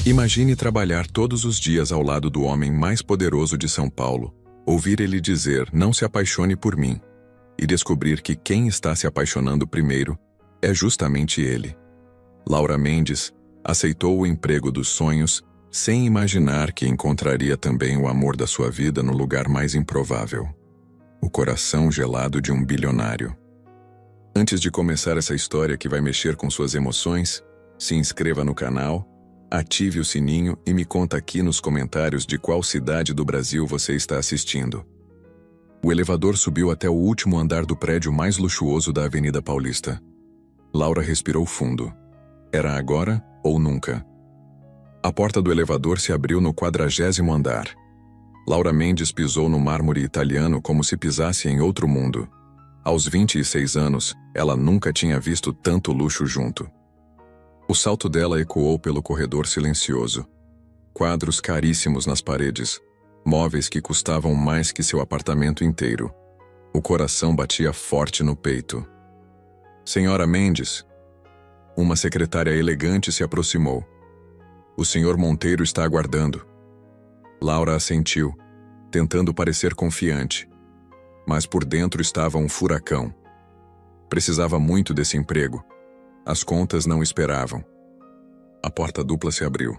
Imagine trabalhar todos os dias ao lado do homem mais poderoso de São Paulo, ouvir ele dizer "não se apaixone por mim", e descobrir que quem está se apaixonando primeiro é justamente ele. Laura Mendes aceitou o emprego dos sonhos sem imaginar que encontraria também o amor da sua vida no lugar mais improvável, o coração gelado de um bilionário. Antes de começar essa história que vai mexer com suas emoções, se inscreva no canal, ative o sininho e me conta aqui nos comentários de qual cidade do Brasil você está assistindo. O elevador subiu até o último andar do prédio mais luxuoso da Avenida Paulista. Laura respirou fundo. Era agora ou nunca? A porta do elevador se abriu no 40º andar. Laura Mendes pisou no mármore italiano como se pisasse em outro mundo. Aos 26 anos, ela nunca tinha visto tanto luxo junto. O salto dela ecoou pelo corredor silencioso. Quadros caríssimos nas paredes, móveis que custavam mais que seu apartamento inteiro. O coração batia forte no peito. "Senhora Mendes?" Uma secretária elegante se aproximou. "O senhor Monteiro está aguardando." Laura assentiu, tentando parecer confiante. Mas por dentro estava um furacão. Precisava muito desse emprego. As contas não esperavam. A porta dupla se abriu,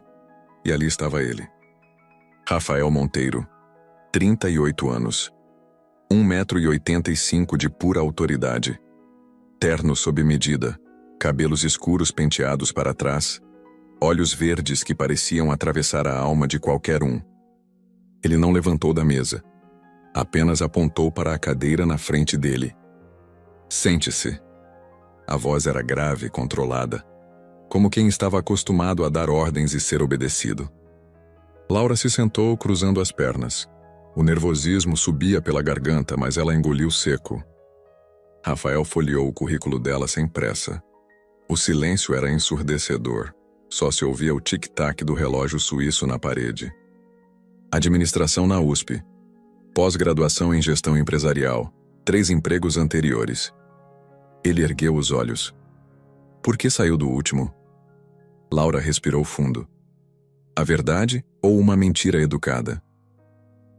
e ali estava ele. Rafael Monteiro, 38 anos. 1,85 m de pura autoridade. Terno sob medida, cabelos escuros penteados para trás, olhos verdes que pareciam atravessar a alma de qualquer um. Ele não levantou da mesa. Apenas apontou para a cadeira na frente dele. "Sente-se." A voz era grave e controlada, como quem estava acostumado a dar ordens e ser obedecido. Laura se sentou cruzando as pernas. O nervosismo subia pela garganta, mas ela engoliu seco. Rafael folheou o currículo dela sem pressa. O silêncio era ensurdecedor. Só se ouvia o tic-tac do relógio suíço na parede. Administração na USP. Pós-graduação em gestão empresarial. 3 empregos anteriores. Ele ergueu os olhos. "Por que saiu do último?" Laura respirou fundo. A verdade ou uma mentira educada?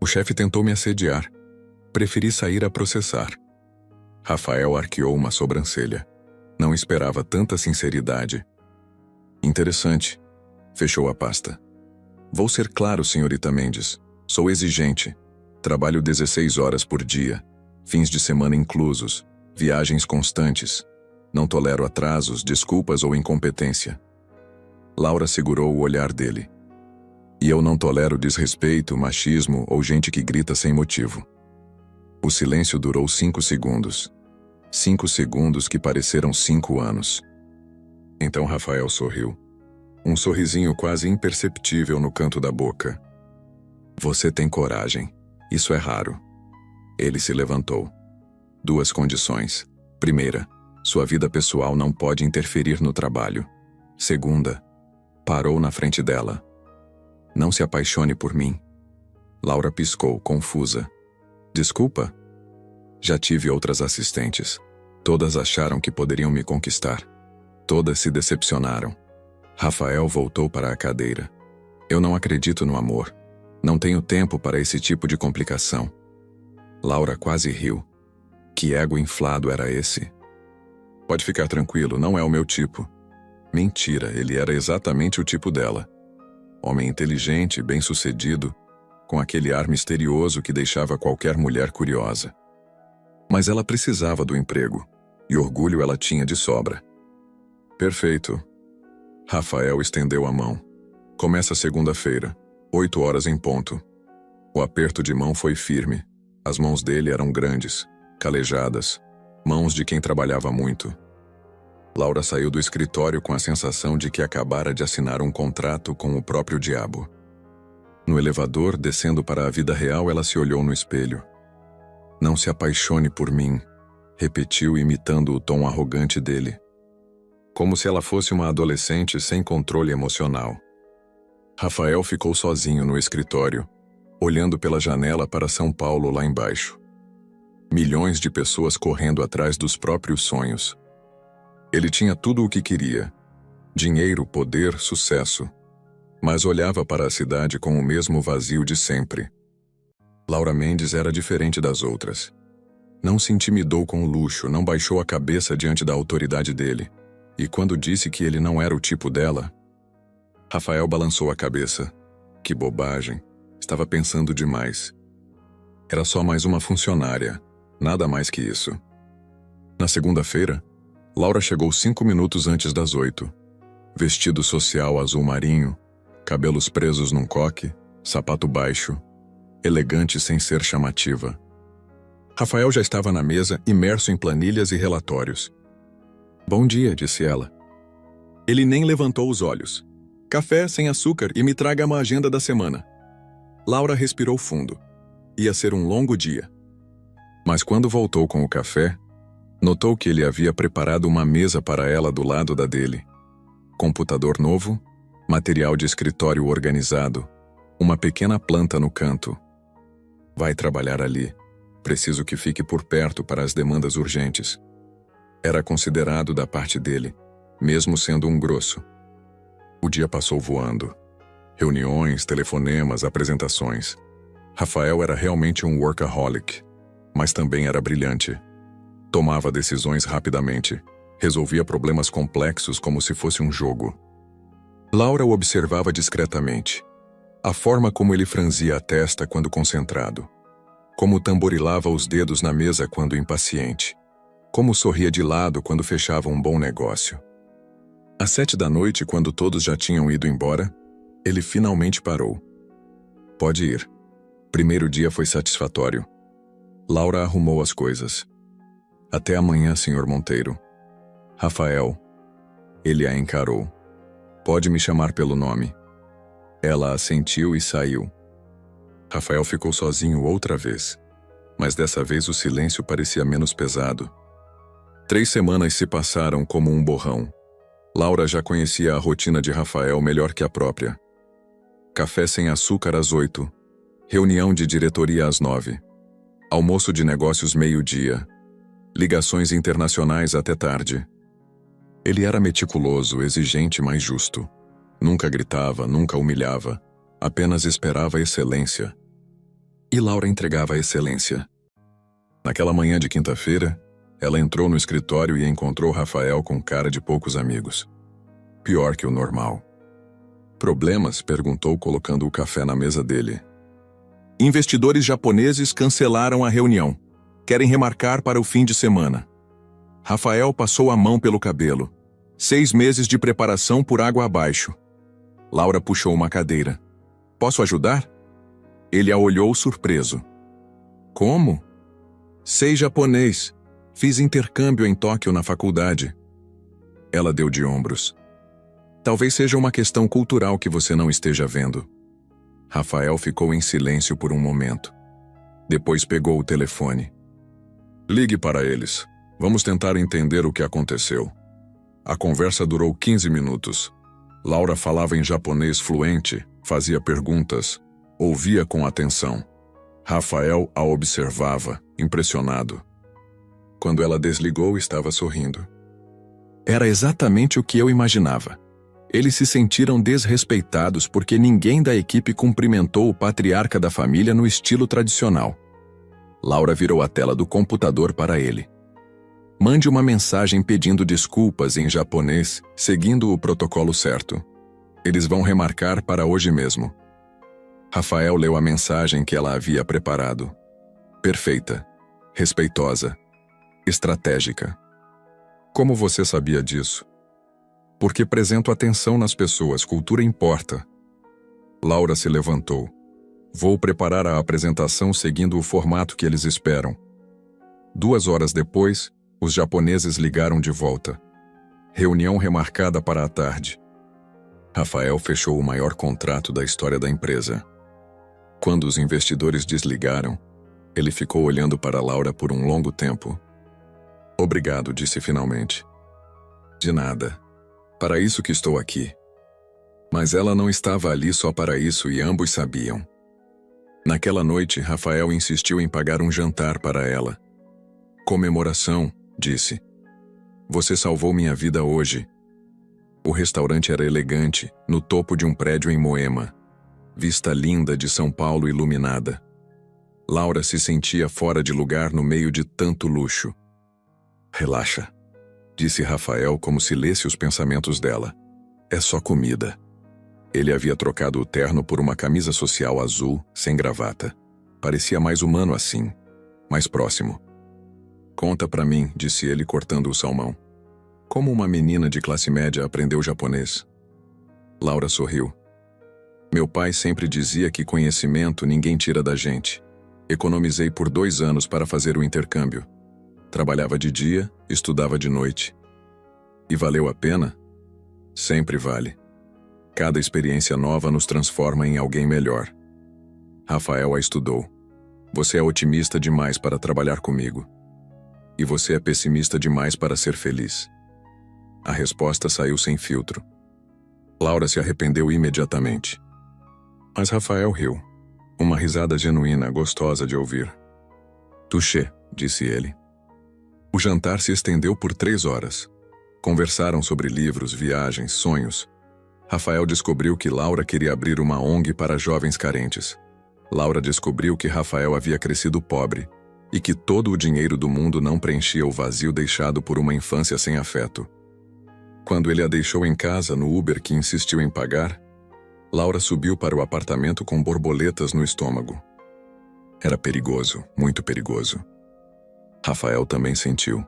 "O chefe tentou me assediar. Preferi sair a processar." Rafael arqueou uma sobrancelha. Não esperava tanta sinceridade. "Interessante." Fechou a pasta. "Vou ser claro, senhorita Mendes. Sou exigente. Trabalho 16 horas por dia. Fins de semana inclusos. Viagens constantes. Não tolero atrasos, desculpas ou incompetência." Laura segurou o olhar dele. "E eu não tolero desrespeito, machismo ou gente que grita sem motivo." O silêncio durou 5 segundos. 5 segundos que pareceram 5 anos. Então Rafael sorriu. Um sorrisinho quase imperceptível no canto da boca. "Você tem coragem. Isso é raro." Ele se levantou. 2 condições. Primeira, sua vida pessoal não pode interferir no trabalho. Segunda, parou na frente dela. "Não se apaixone por mim." Laura piscou, confusa. "Desculpa?" "Já tive outras assistentes. Todas acharam que poderiam me conquistar. Todas se decepcionaram." Rafael voltou para a cadeira. "Eu não acredito no amor. Não tenho tempo para esse tipo de complicação." Laura quase riu. Que ego inflado era esse? "Pode ficar tranquilo, não é o meu tipo." Mentira, ele era exatamente o tipo dela. Homem inteligente, bem-sucedido, com aquele ar misterioso que deixava qualquer mulher curiosa. Mas ela precisava do emprego, e orgulho ela tinha de sobra. "Perfeito." Rafael estendeu a mão. "Começa segunda-feira, 8 horas em ponto." O aperto de mão foi firme. As mãos dele eram grandes, calejadas, mãos de quem trabalhava muito. Laura saiu do escritório com a sensação de que acabara de assinar um contrato com o próprio diabo. No elevador, descendo para a vida real, ela se olhou no espelho. "Não se apaixone por mim", repetiu imitando o tom arrogante dele. Como se ela fosse uma adolescente sem controle emocional. Rafael ficou sozinho no escritório, olhando pela janela para São Paulo lá embaixo. Milhões de pessoas correndo atrás dos próprios sonhos. Ele tinha tudo o que queria: dinheiro, poder, sucesso. mas olhava para a cidade com o mesmo vazio de sempre. Laura Mendes era diferente das outras. Não se intimidou com o luxo, não baixou a cabeça diante da autoridade dele. E quando disse que ele não era o tipo dela, Rafael balançou a cabeça. Que bobagem. Estava pensando demais. Era só mais uma funcionária. Nada mais que isso. Na segunda-feira, Laura chegou 5 minutos antes das 8. Vestido social azul marinho, cabelos presos num coque, sapato baixo, elegante sem ser chamativa. Rafael já estava na mesa, imerso em planilhas e relatórios. Bom dia, disse ela. Ele nem levantou os olhos. Café sem açúcar e me traga uma agenda da semana. Laura respirou fundo. Ia ser um longo dia. Mas quando voltou com o café, notou que ele havia preparado uma mesa para ela do lado da dele. Computador novo, material de escritório organizado, uma pequena planta no canto. Vai trabalhar ali. Preciso que fique por perto para as demandas urgentes. Era considerado da parte dele, mesmo sendo um grosso. O dia passou voando. Reuniões, telefonemas, apresentações. Rafael era realmente um workaholic, mas também era brilhante. Tomava decisões rapidamente, resolvia problemas complexos como se fosse um jogo. Laura o observava discretamente. A forma como ele franzia a testa quando concentrado. Como tamborilava os dedos na mesa quando impaciente. Como sorria de lado quando fechava um bom negócio. Às 7 da noite, quando todos já tinham ido embora, ele finalmente parou. Pode ir. Primeiro dia foi satisfatório. Laura arrumou as coisas. Até amanhã, Sr. Monteiro. Rafael. Ele a encarou. Pode me chamar pelo nome. Ela assentiu e saiu. Rafael ficou sozinho outra vez. Mas dessa vez o silêncio parecia menos pesado. 3 semanas se passaram como um borrão. Laura já conhecia a rotina de Rafael melhor que a própria. Café sem açúcar às 8. Reunião de diretoria às 9. Almoço de negócios meio-dia. Ligações internacionais até tarde. Ele era meticuloso, exigente, mas justo. Nunca gritava, nunca humilhava. Apenas esperava excelência. E Laura entregava a excelência. Naquela manhã de quinta-feira, ela entrou no escritório e encontrou Rafael com cara de poucos amigos. Pior que o normal. Problemas? Perguntou colocando o café na mesa dele. Investidores japoneses cancelaram a reunião. Querem remarcar para o fim de semana. Rafael passou a mão pelo cabelo. 6 meses de preparação por água abaixo. Laura puxou uma cadeira. Posso ajudar? Ele a olhou surpreso. Como? Sei japonês. Fiz intercâmbio em Tóquio na faculdade. Ela deu de ombros. Talvez seja uma questão cultural que você não esteja vendo. Rafael ficou em silêncio por um momento. Depois pegou o telefone. Ligue para eles. Vamos tentar entender o que aconteceu. A conversa durou 15 minutos. Laura falava em japonês fluente, fazia perguntas, ouvia com atenção. Rafael a observava, impressionado. Quando ela desligou, estava sorrindo. Era exatamente o que eu imaginava. Eles se sentiram desrespeitados porque ninguém da equipe cumprimentou o patriarca da família no estilo tradicional. Laura virou a tela do computador para ele. Mande uma mensagem pedindo desculpas em japonês, seguindo o protocolo certo. Eles vão remarcar para hoje mesmo. Rafael leu a mensagem que ela havia preparado. Perfeita, respeitosa, estratégica. Como você sabia disso? Porque apresento atenção nas pessoas, cultura importa. Laura se levantou. Vou preparar a apresentação seguindo o formato que eles esperam. 2 horas depois, os japoneses ligaram de volta. Reunião remarcada para a tarde. Rafael fechou o maior contrato da história da empresa. Quando os investidores desligaram, ele ficou olhando para Laura por um longo tempo. Obrigado, disse finalmente. De nada. Para isso que estou aqui. Mas ela não estava ali só para isso e ambos sabiam. Naquela noite, Rafael insistiu em pagar um jantar para ela. Comemoração, disse. Você salvou minha vida hoje. O restaurante era elegante, no topo de um prédio em Moema. Vista linda de São Paulo iluminada. Laura se sentia fora de lugar no meio de tanto luxo. Relaxa, disse Rafael como se lesse os pensamentos dela. É só comida. Ele havia trocado o terno por uma camisa social azul, sem gravata. Parecia mais humano assim, mais próximo. Conta pra mim, disse ele cortando o salmão. Como uma menina de classe média aprendeu japonês? Laura sorriu. Meu pai sempre dizia que conhecimento ninguém tira da gente. Economizei por 2 anos para fazer o intercâmbio. Trabalhava de dia, estudava de noite. E valeu a pena? Sempre vale. Cada experiência nova nos transforma em alguém melhor. Rafael a estudou. Você é otimista demais para trabalhar comigo. E você é pessimista demais para ser feliz. A resposta saiu sem filtro. Laura se arrependeu imediatamente. Mas Rafael riu. Uma risada genuína, gostosa de ouvir. Touché, disse ele. O jantar se estendeu por 3 horas. Conversaram sobre livros, viagens, sonhos. Rafael descobriu que Laura queria abrir uma ONG para jovens carentes. Laura descobriu que Rafael havia crescido pobre e que todo o dinheiro do mundo não preenchia o vazio deixado por uma infância sem afeto. Quando ele a deixou em casa no Uber que insistiu em pagar, Laura subiu para o apartamento com borboletas no estômago. Era perigoso, muito perigoso. Rafael também sentiu.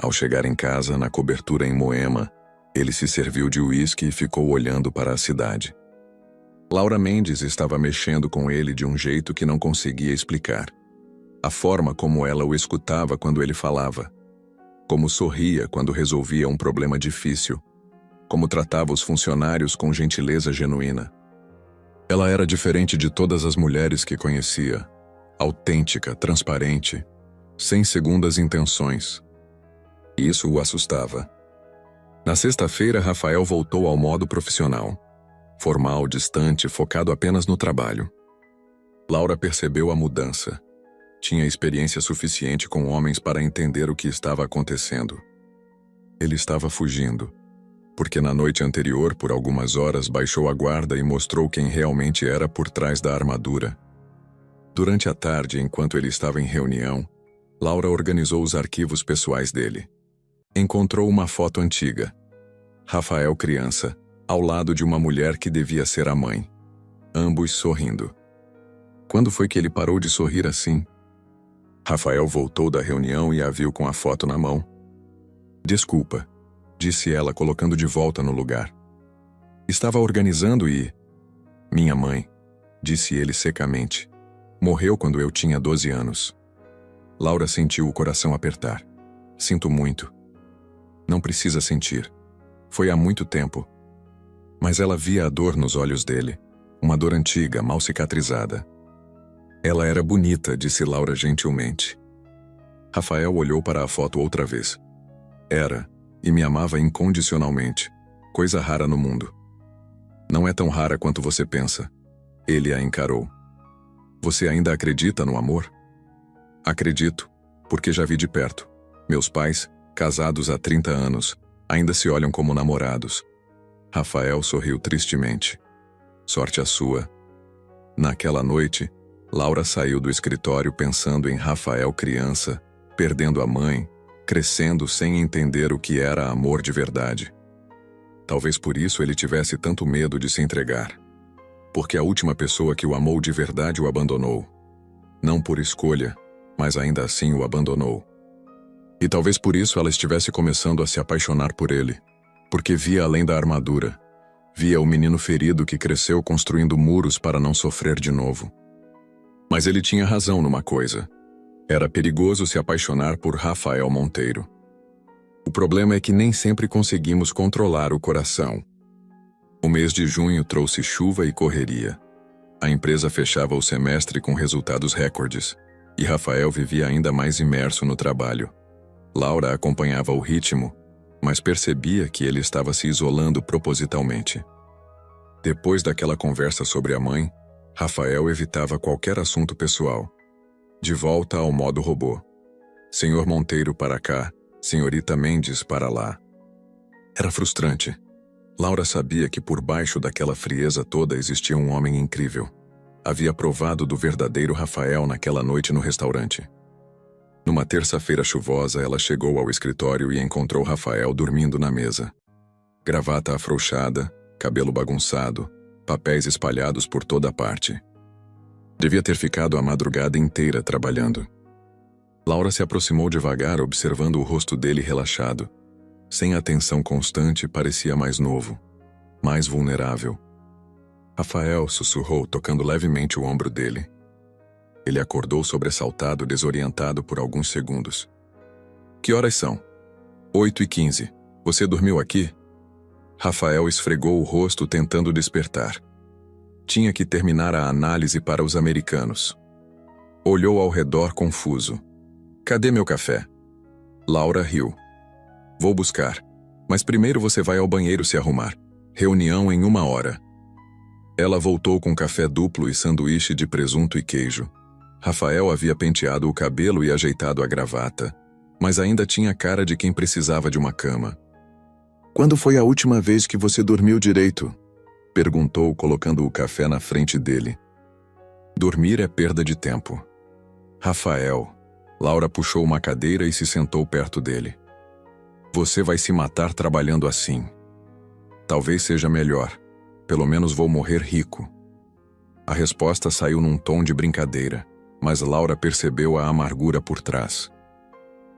Ao chegar em casa, na cobertura em Moema, ele se serviu de uísque e ficou olhando para a cidade. Laura Mendes estava mexendo com ele de um jeito que não conseguia explicar. A forma como ela o escutava quando ele falava. Como sorria quando resolvia um problema difícil. Como tratava os funcionários com gentileza genuína. Ela era diferente de todas as mulheres que conhecia. Autêntica, transparente, sem segundas intenções. Isso o assustava. Na sexta-feira, Rafael voltou ao modo profissional. Formal, distante, focado apenas no trabalho. Laura percebeu a mudança. Tinha experiência suficiente com homens para entender o que estava acontecendo. Ele estava fugindo, porque na noite anterior, por algumas horas, baixou a guarda e mostrou quem realmente era por trás da armadura. Durante a tarde, enquanto ele estava em reunião, Laura organizou os arquivos pessoais dele. Encontrou uma foto antiga. Rafael criança, ao lado de uma mulher que devia ser a mãe. Ambos sorrindo. Quando foi que ele parou de sorrir assim? Rafael voltou da reunião e a viu com a foto na mão. Desculpa, disse ela, colocando de volta no lugar. Estava organizando e... Minha mãe, disse ele secamente. Morreu quando eu tinha 12 anos. Laura sentiu o coração apertar. Sinto muito. Não precisa sentir. Foi há muito tempo. Mas ela via a dor nos olhos dele. Uma dor antiga, mal cicatrizada. Ela era bonita, disse Laura gentilmente. Rafael olhou para a foto outra vez. Era, e me amava incondicionalmente. Coisa rara no mundo. Não é tão rara quanto você pensa. Ele a encarou. Você ainda acredita no amor? Acredito, porque já vi de perto. Meus pais, casados há 30 anos, ainda se olham como namorados. Rafael sorriu tristemente. Sorte a sua. Naquela noite, Laura saiu do escritório pensando em Rafael criança, perdendo a mãe, crescendo sem entender o que era amor de verdade. Talvez por isso ele tivesse tanto medo de se entregar. Porque a última pessoa que o amou de verdade o abandonou. Não por escolha, mas ainda assim o abandonou. E talvez por isso ela estivesse começando a se apaixonar por ele. Porque via além da armadura. Via o menino ferido que cresceu construindo muros para não sofrer de novo. Mas ele tinha razão numa coisa. Era perigoso se apaixonar por Rafael Monteiro. O problema é que nem sempre conseguimos controlar o coração. O mês de junho trouxe chuva e correria. A empresa fechava o semestre com resultados recordes, e Rafael vivia ainda mais imerso no trabalho. Laura acompanhava o ritmo, mas percebia que ele estava se isolando propositalmente. Depois daquela conversa sobre a mãe, Rafael evitava qualquer assunto pessoal. De volta ao modo robô. Senhor Monteiro para cá, senhorita Mendes para lá. Era frustrante. Laura sabia que por baixo daquela frieza toda existia um homem incrível. Havia provado do verdadeiro Rafael naquela noite no restaurante. Numa terça-feira chuvosa, ela chegou ao escritório e encontrou Rafael dormindo na mesa. Gravata afrouxada, cabelo bagunçado, papéis espalhados por toda parte. Devia ter ficado a madrugada inteira trabalhando. Laura se aproximou devagar, observando o rosto dele relaxado. Sem atenção constante, parecia mais novo, mais vulnerável. Rafael sussurrou, tocando levemente o ombro dele. Ele acordou sobressaltado, desorientado por alguns segundos. Que horas são? 8h15. Você dormiu aqui? Rafael esfregou o rosto, tentando despertar. Tinha que terminar a análise para os americanos. Olhou ao redor confuso. Cadê meu café? Laura riu. Vou buscar. Mas primeiro você vai ao banheiro se arrumar. Reunião em 1 hora. Ela voltou com café duplo e sanduíche de presunto e queijo. Rafael havia penteado o cabelo e ajeitado a gravata, mas ainda tinha cara de quem precisava de uma cama. Quando foi a última vez que você dormiu direito? Perguntou, colocando o café na frente dele. Dormir é perda de tempo. Rafael. Laura puxou uma cadeira e se sentou perto dele. Você vai se matar trabalhando assim. Talvez seja melhor. Pelo menos vou morrer rico. A resposta saiu num tom de brincadeira, mas Laura percebeu a amargura por trás.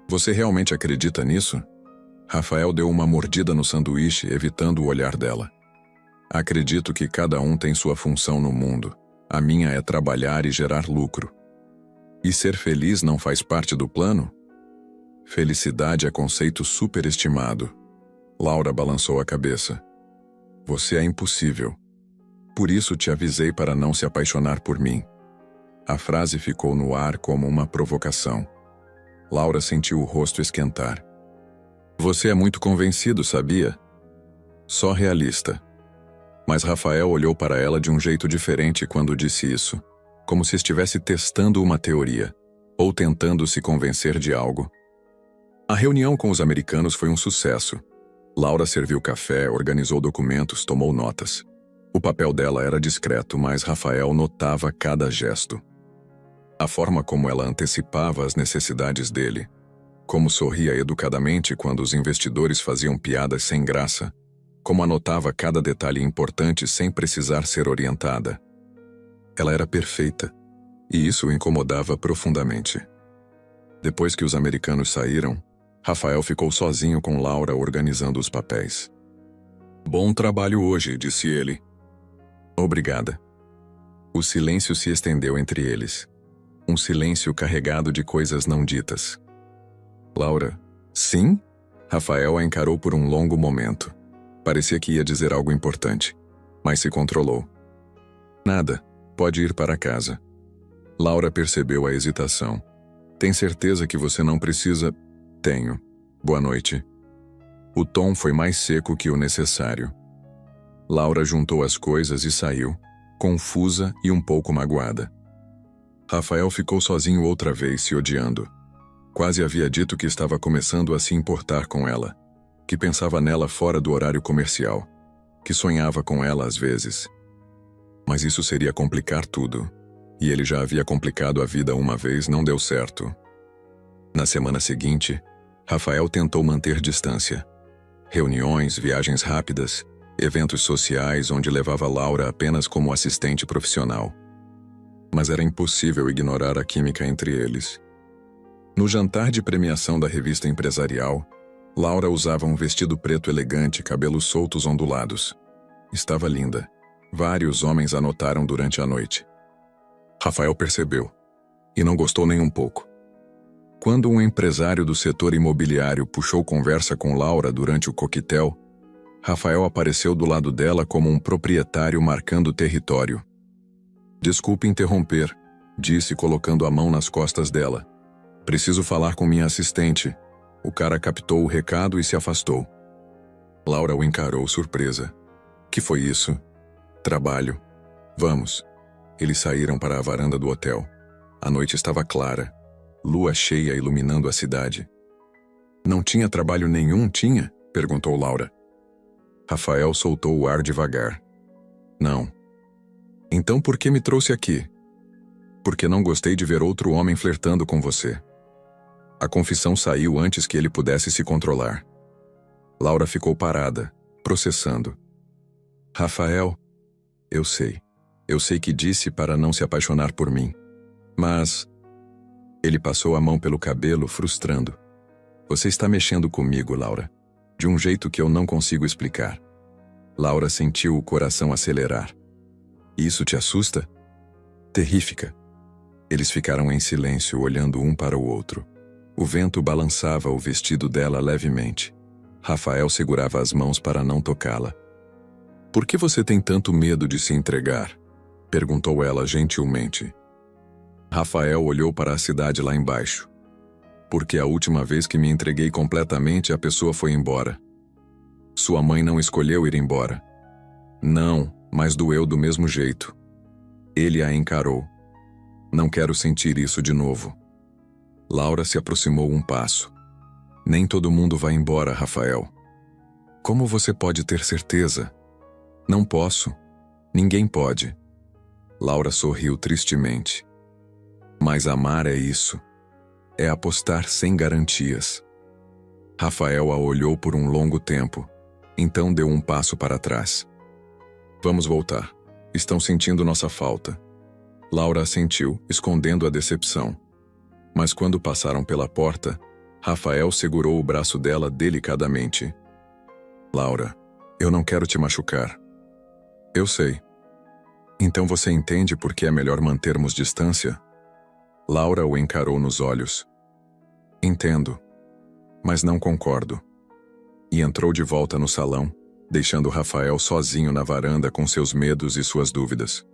Você realmente acredita nisso? Rafael deu uma mordida no sanduíche, evitando o olhar dela. Acredito que cada um tem sua função no mundo. A minha é trabalhar e gerar lucro. E ser feliz não faz parte do plano? Felicidade é conceito superestimado. Laura balançou a cabeça. Você é impossível. Por isso te avisei para não se apaixonar por mim. A frase ficou no ar como uma provocação. Laura sentiu o rosto esquentar. Você é muito convencido, sabia? Só realista. Mas Rafael olhou para ela de um jeito diferente quando disse isso, como se estivesse testando uma teoria, ou tentando se convencer de algo. A reunião com os americanos foi um sucesso. Laura serviu café, organizou documentos, tomou notas. O papel dela era discreto, mas Rafael notava cada gesto. A forma como ela antecipava as necessidades dele, como sorria educadamente quando os investidores faziam piadas sem graça, como anotava cada detalhe importante sem precisar ser orientada. Ela era perfeita, e isso o incomodava profundamente. Depois que os americanos saíram, Rafael ficou sozinho com Laura organizando os papéis. Bom trabalho hoje, disse ele. Obrigada. O silêncio se estendeu entre eles. Um silêncio carregado de coisas não ditas. Laura, sim? Rafael a encarou por um longo momento. Parecia que ia dizer algo importante, mas se controlou. Nada, pode ir para casa. Laura percebeu a hesitação. Tem certeza que você não precisa... Tenho. Boa noite. O tom foi mais seco que o necessário. Laura juntou as coisas e saiu, confusa e um pouco magoada. Rafael ficou sozinho outra vez, se odiando. Quase havia dito que estava começando a se importar com ela, que pensava nela fora do horário comercial, que sonhava com ela às vezes. Mas isso seria complicar tudo, e ele já havia complicado a vida uma vez, não deu certo. Na semana seguinte, Rafael tentou manter distância. Reuniões, viagens rápidas, eventos sociais onde levava Laura apenas como assistente profissional. Mas era impossível ignorar a química entre eles. No jantar de premiação da revista empresarial, Laura usava um vestido preto elegante, cabelos soltos ondulados. Estava linda. Vários homens a notaram durante a noite. Rafael percebeu, e não gostou nem um pouco. Quando um empresário do setor imobiliário puxou conversa com Laura durante o coquetel, Rafael apareceu do lado dela como um proprietário marcando território. Desculpe interromper, disse colocando a mão nas costas dela. Preciso falar com minha assistente. O cara captou o recado e se afastou. Laura o encarou surpresa. Que foi isso? Trabalho. Vamos. Eles saíram para a varanda do hotel. A noite estava clara. Lua cheia iluminando a cidade. Não tinha trabalho nenhum, tinha? Perguntou Laura. Rafael soltou o ar devagar. Não. Então por que me trouxe aqui? Porque não gostei de ver outro homem flertando com você. A confissão saiu antes que ele pudesse se controlar. Laura ficou parada, processando. Rafael, eu sei. Eu sei que disse para não se apaixonar por mim. Mas... Ele passou a mão pelo cabelo, frustrando. Você está mexendo comigo, Laura. De um jeito que eu não consigo explicar. Laura sentiu o coração acelerar. Isso te assusta? Terrífica. Eles ficaram em silêncio, olhando um para o outro. O vento balançava o vestido dela levemente. Rafael segurava as mãos para não tocá-la. Por que você tem tanto medo de se entregar? Perguntou ela gentilmente. Rafael olhou para a cidade lá embaixo. Porque a última vez que me entreguei completamente, a pessoa foi embora. Sua mãe não escolheu ir embora. Não, mas doeu do mesmo jeito. Ele a encarou. Não quero sentir isso de novo. Laura se aproximou um passo. Nem todo mundo vai embora, Rafael. Como você pode ter certeza? Não posso. Ninguém pode. Laura sorriu tristemente. Mas amar é isso. É apostar sem garantias. Rafael a olhou por um longo tempo. Então deu um passo para trás. Vamos voltar. Estão sentindo nossa falta. Laura assentiu, escondendo a decepção. Mas quando passaram pela porta, Rafael segurou o braço dela delicadamente. Laura, eu não quero te machucar. Eu sei. Então você entende por que é melhor mantermos distância? Laura o encarou nos olhos. Entendo, mas não concordo. E entrou de volta no salão, deixando Rafael sozinho na varanda com seus medos e suas dúvidas.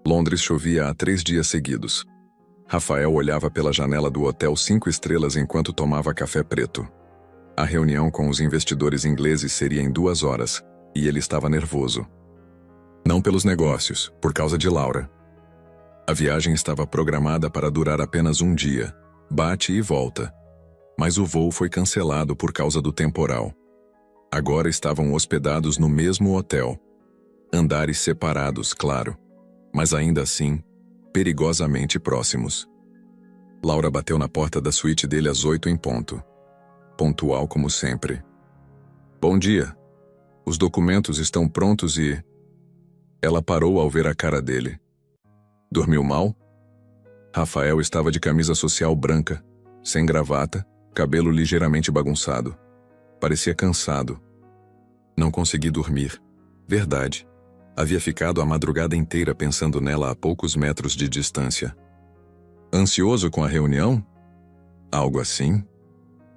Londres chovia há 3 dias seguidos. Rafael olhava pela janela do hotel 5 estrelas enquanto tomava café preto. A reunião com os investidores ingleses seria em 2 horas, e ele estava nervoso. Não pelos negócios, por causa de Laura. A viagem estava programada para durar apenas 1 dia, bate e volta. Mas o voo foi cancelado por causa do temporal. Agora estavam hospedados no mesmo hotel. Andares separados, claro, mas ainda assim, perigosamente próximos. Laura bateu na porta da suíte dele às 8 em ponto. Pontual como sempre. Bom dia. Os documentos estão prontos e... Ela parou ao ver a cara dele. Dormiu mal? Rafael estava de camisa social branca, sem gravata, cabelo ligeiramente bagunçado. Parecia cansado. Não consegui dormir. Verdade. Havia ficado a madrugada inteira pensando nela a poucos metros de distância. Ansioso com a reunião? Algo assim?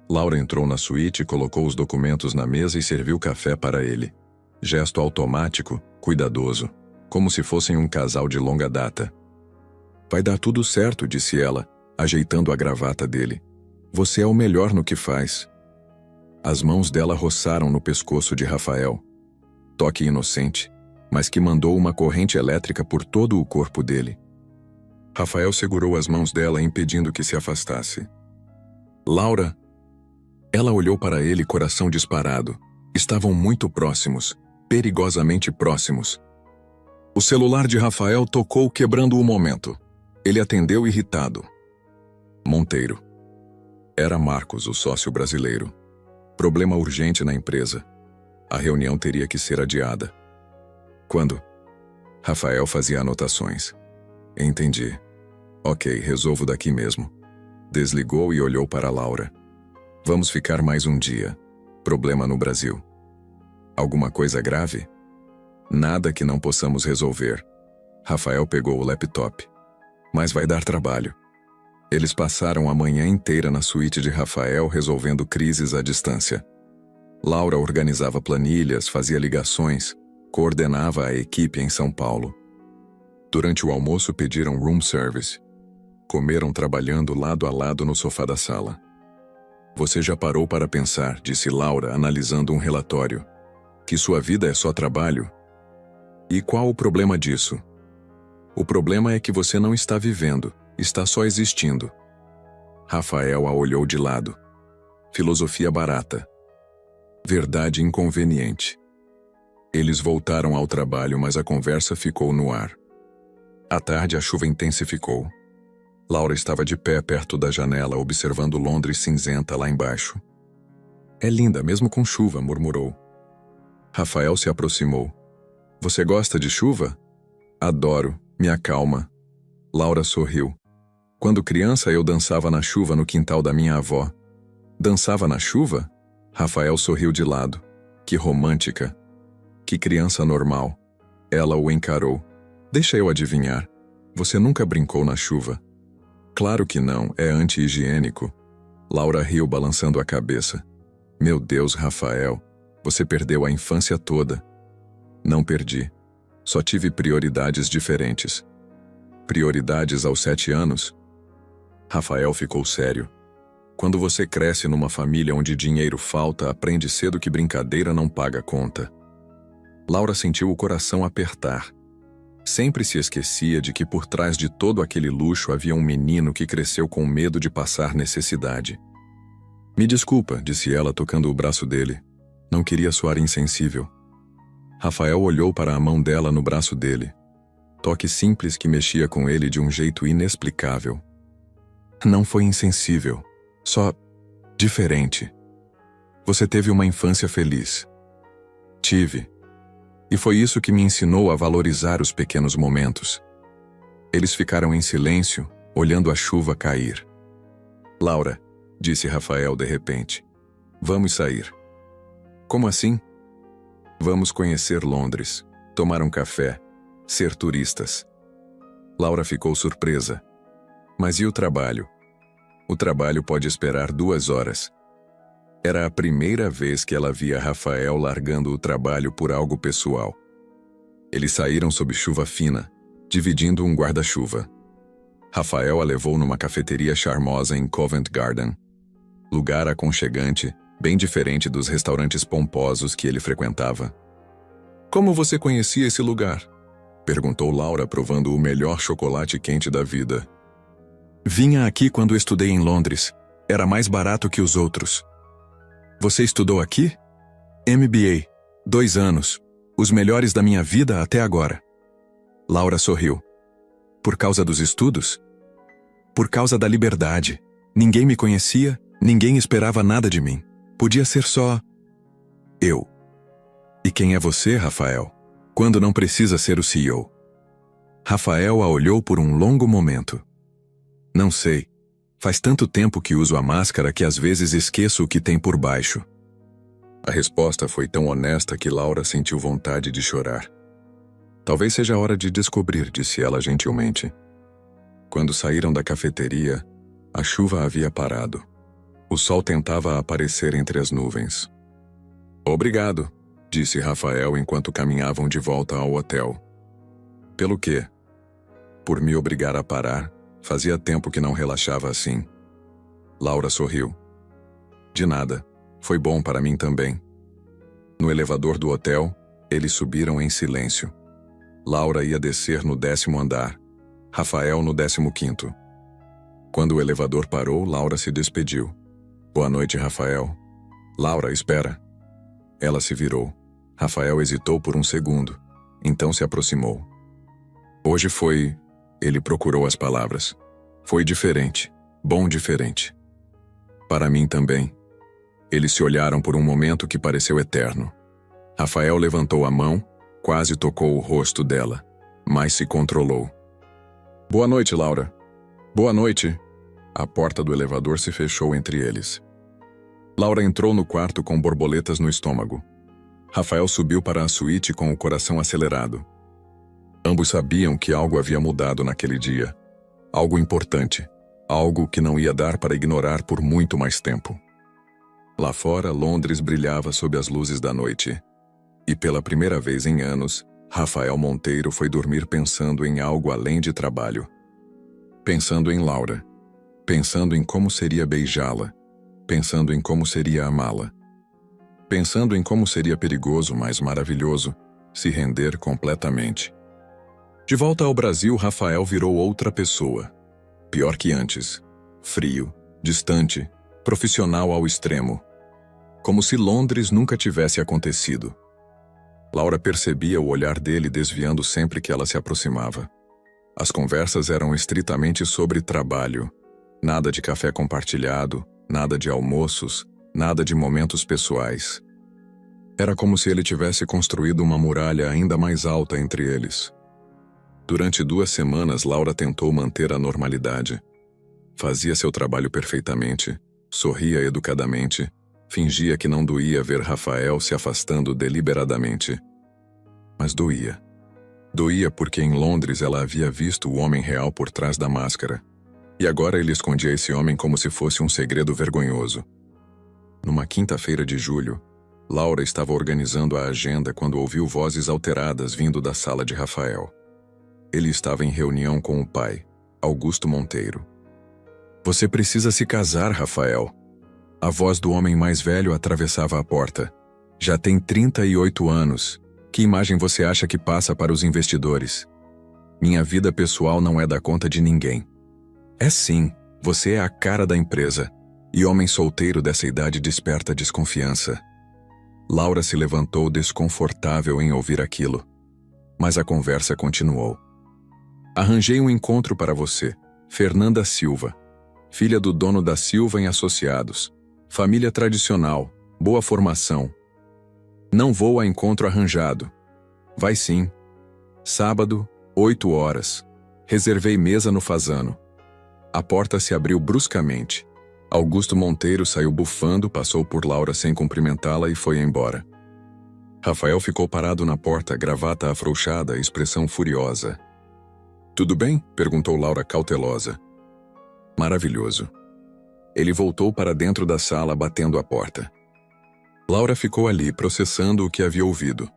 Laura entrou na suíte, colocou os documentos na mesa e serviu café para ele. Gesto automático, cuidadoso, como se fossem um casal de longa data. Vai dar tudo certo, disse ela, ajeitando a gravata dele. Você é o melhor no que faz. As mãos dela roçaram no pescoço de Rafael. Toque inocente, mas que mandou uma corrente elétrica por todo o corpo dele. Rafael segurou as mãos dela, impedindo que se afastasse. Laura? Ela olhou para ele, coração disparado. Estavam muito próximos, perigosamente próximos. O celular de Rafael tocou, quebrando o momento. Ele atendeu irritado. Monteiro. Era Marcos, o sócio brasileiro. Problema urgente na empresa. A reunião teria que ser adiada. Quando? Rafael fazia anotações. Entendi. Ok, resolvo daqui mesmo. Desligou e olhou para Laura. Vamos ficar mais um dia. Problema no Brasil. Alguma coisa grave? Nada que não possamos resolver. Rafael pegou o laptop. Mas vai dar trabalho. Eles passaram a manhã inteira na suíte de Rafael resolvendo crises à distância. Laura organizava planilhas, fazia ligações, coordenava a equipe em São Paulo. Durante o almoço pediram room service. Comeram trabalhando lado a lado no sofá da sala. Você já parou para pensar, disse Laura, analisando um relatório, que sua vida é só trabalho? E qual o problema disso? O problema é que você não está vivendo, está só existindo. Rafael a olhou de lado. Filosofia barata. Verdade inconveniente. Eles voltaram ao trabalho, mas a conversa ficou no ar. À tarde, a chuva intensificou. Laura estava de pé perto da janela, observando Londres cinzenta lá embaixo. É linda, mesmo com chuva, murmurou. Rafael se aproximou. Você gosta de chuva? Adoro, me acalma. Laura sorriu. Quando criança, eu dançava na chuva no quintal da minha avó. Dançava na chuva? Rafael sorriu de lado. Que romântica. Que criança normal. Ela o encarou. Deixa eu adivinhar. Você nunca brincou na chuva? Claro que não, é anti-higiênico. Laura riu, balançando a cabeça. Meu Deus, Rafael, você perdeu a infância toda. Não perdi. Só tive prioridades diferentes. Prioridades aos 7 anos? Rafael ficou sério. Quando você cresce numa família onde dinheiro falta, aprende cedo que brincadeira não paga conta. Laura sentiu o coração apertar. Sempre se esquecia de que por trás de todo aquele luxo havia um menino que cresceu com medo de passar necessidade. Me desculpa, disse ela, tocando o braço dele. Não queria soar insensível. Rafael olhou para a mão dela no braço dele. Toque simples que mexia com ele de um jeito inexplicável. Não foi insensível, só diferente. Você teve uma infância feliz. Tive. E foi isso que me ensinou a valorizar os pequenos momentos. Eles ficaram em silêncio, olhando a chuva cair. Laura, disse Rafael de repente, vamos sair. Como assim? Vamos conhecer Londres, tomar um café, ser turistas. Laura ficou surpresa. Mas e o trabalho? O trabalho pode esperar 2 horas. Era a primeira vez que ela via Rafael largando o trabalho por algo pessoal. Eles saíram sob chuva fina, dividindo um guarda-chuva. Rafael a levou numa cafeteria charmosa em Covent Garden. Lugar aconchegante, bem diferente dos restaurantes pomposos que ele frequentava. Como você conhecia esse lugar? Perguntou Laura, provando o melhor chocolate quente da vida. Vinha aqui quando estudei em Londres. Era mais barato que os outros. Você estudou aqui? MBA. 2 anos. Os melhores da minha vida até agora. Laura sorriu. Por causa dos estudos? Por causa da liberdade. Ninguém me conhecia, ninguém esperava nada de mim. Podia ser só eu. E quem é você, Rafael? Quando não precisa ser o CEO? Rafael a olhou por um longo momento. Não sei. Faz tanto tempo que uso a máscara que às vezes esqueço o que tem por baixo. A resposta foi tão honesta que Laura sentiu vontade de chorar. Talvez seja a hora de descobrir, disse ela gentilmente. Quando saíram da cafeteria, a chuva havia parado. O sol tentava aparecer entre as nuvens. Obrigado, disse Rafael enquanto caminhavam de volta ao hotel. Pelo quê? Por me obrigar a parar. Fazia tempo que não relaxava assim. Laura sorriu. De nada. Foi bom para mim também. No elevador do hotel, eles subiram em silêncio. Laura ia descer no 10º andar. Rafael no 15º. Quando o elevador parou, Laura se despediu. Boa noite, Rafael. Laura, espera. Ela se virou. Rafael hesitou por um segundo. Então se aproximou. Hoje foi... Ele procurou as palavras. Foi diferente. Bom diferente. Para mim também. Eles se olharam por um momento que pareceu eterno. Rafael levantou a mão, quase tocou o rosto dela, mas se controlou. Boa noite, Laura. Boa noite. A porta do elevador se fechou entre eles. Laura entrou no quarto com borboletas no estômago. Rafael subiu para a suíte com o coração acelerado. Ambos sabiam que algo havia mudado naquele dia. Algo importante. Algo que não ia dar para ignorar por muito mais tempo. Lá fora, Londres brilhava sob as luzes da noite. E pela primeira vez em anos, Rafael Monteiro foi dormir pensando em algo além de trabalho. Pensando em Laura. Pensando em como seria beijá-la. Pensando em como seria amá-la. Pensando em como seria perigoso, mas maravilhoso, se render completamente. De volta ao Brasil, Rafael virou outra pessoa. Pior que antes. Frio, distante, profissional ao extremo. Como se Londres nunca tivesse acontecido. Laura percebia o olhar dele desviando sempre que ela se aproximava. As conversas eram estritamente sobre trabalho. Nada de café compartilhado, nada de almoços, nada de momentos pessoais. Era como se ele tivesse construído uma muralha ainda mais alta entre eles. Durante 2 semanas, Laura tentou manter a normalidade. Fazia seu trabalho perfeitamente, sorria educadamente, fingia que não doía ver Rafael se afastando deliberadamente. Mas doía. Doía porque em Londres ela havia visto o homem real por trás da máscara. E agora ele escondia esse homem como se fosse um segredo vergonhoso. Numa quinta-feira de julho, Laura estava organizando a agenda quando ouviu vozes alteradas vindo da sala de Rafael. Ele estava em reunião com o pai, Augusto Monteiro. "Você precisa se casar, Rafael." A voz do homem mais velho atravessava a porta. "Já tem 38 anos. Que imagem você acha que passa para os investidores? Minha vida pessoal não é da conta de ninguém." "É sim, você é a cara da empresa. E homem solteiro dessa idade desperta desconfiança." Laura se levantou desconfortável em ouvir aquilo. Mas a conversa continuou. "Arranjei um encontro para você, Fernanda Silva. Filha do dono da Silva em Associados. Família tradicional, boa formação. Não vou a encontro arranjado." "Vai sim. Sábado, 8 horas. Reservei mesa no Fazano." A porta se abriu bruscamente. Augusto Monteiro saiu bufando, passou por Laura sem cumprimentá-la e foi embora. Rafael ficou parado na porta, gravata afrouxada, expressão furiosa. "Tudo bem?" perguntou Laura cautelosa. "Maravilhoso." Ele voltou para dentro da sala, batendo a porta. Laura ficou ali, processando o que havia ouvido.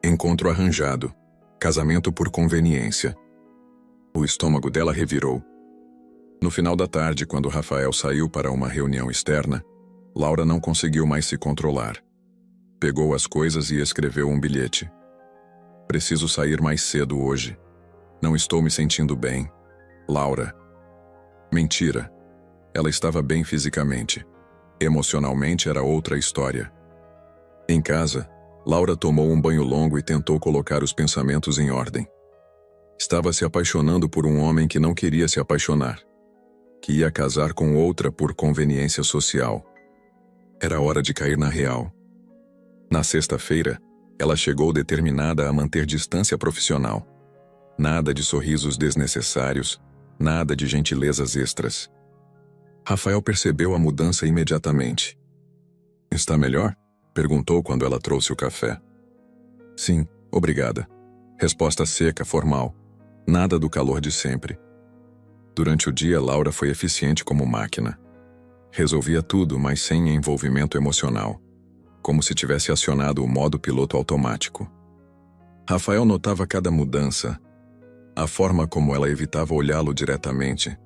Encontro arranjado. Casamento por conveniência. O estômago dela revirou. No final da tarde, quando Rafael saiu para uma reunião externa, Laura não conseguiu mais se controlar. Pegou as coisas e escreveu um bilhete. "Preciso sair mais cedo hoje. Não estou me sentindo bem. Laura." Mentira. Ela estava bem fisicamente. Emocionalmente era outra história. Em casa, Laura tomou um banho longo e tentou colocar os pensamentos em ordem. Estava se apaixonando por um homem que não queria se apaixonar, que ia casar com outra por conveniência social. Era hora de cair na real. Na sexta-feira, ela chegou determinada a manter distância profissional. Nada de sorrisos desnecessários, nada de gentilezas extras. Rafael percebeu a mudança imediatamente. "Está melhor?" perguntou quando ela trouxe o café. "Sim, obrigada." Resposta seca, formal. Nada do calor de sempre. Durante o dia, Laura foi eficiente como máquina. Resolvia tudo, mas sem envolvimento emocional. Como se tivesse acionado o modo piloto automático. Rafael notava cada mudança. A forma como ela evitava olhá-lo diretamente.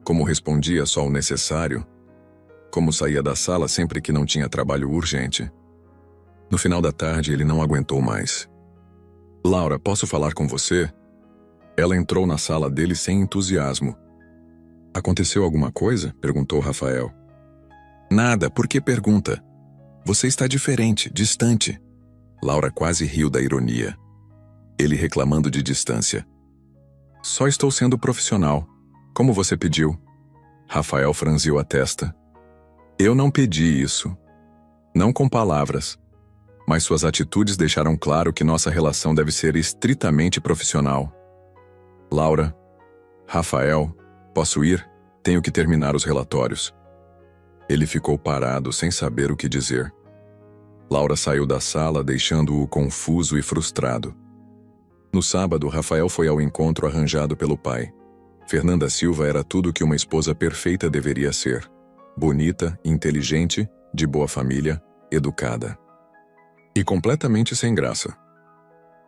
Como respondia só o necessário. Como saía da sala sempre que não tinha trabalho urgente. No final da tarde, ele não aguentou mais. "Laura, posso falar com você?" Ela entrou na sala dele sem entusiasmo. "Aconteceu alguma coisa?" perguntou Rafael. "Nada, por que pergunta? Você está diferente, distante." Laura quase riu da ironia. Ele reclamando de distância. "Só estou sendo profissional. Como você pediu?" Rafael franziu a testa. "Eu não pedi isso. Não com palavras. Mas suas atitudes deixaram claro que nossa relação deve ser estritamente profissional." "Laura, Rafael, posso ir? Tenho que terminar os relatórios." Ele ficou parado, sem saber o que dizer. Laura saiu da sala, deixando-o confuso e frustrado. No sábado, Rafael foi ao encontro arranjado pelo pai. Fernanda Silva era tudo o que uma esposa perfeita deveria ser. Bonita, inteligente, de boa família, educada. E completamente sem graça.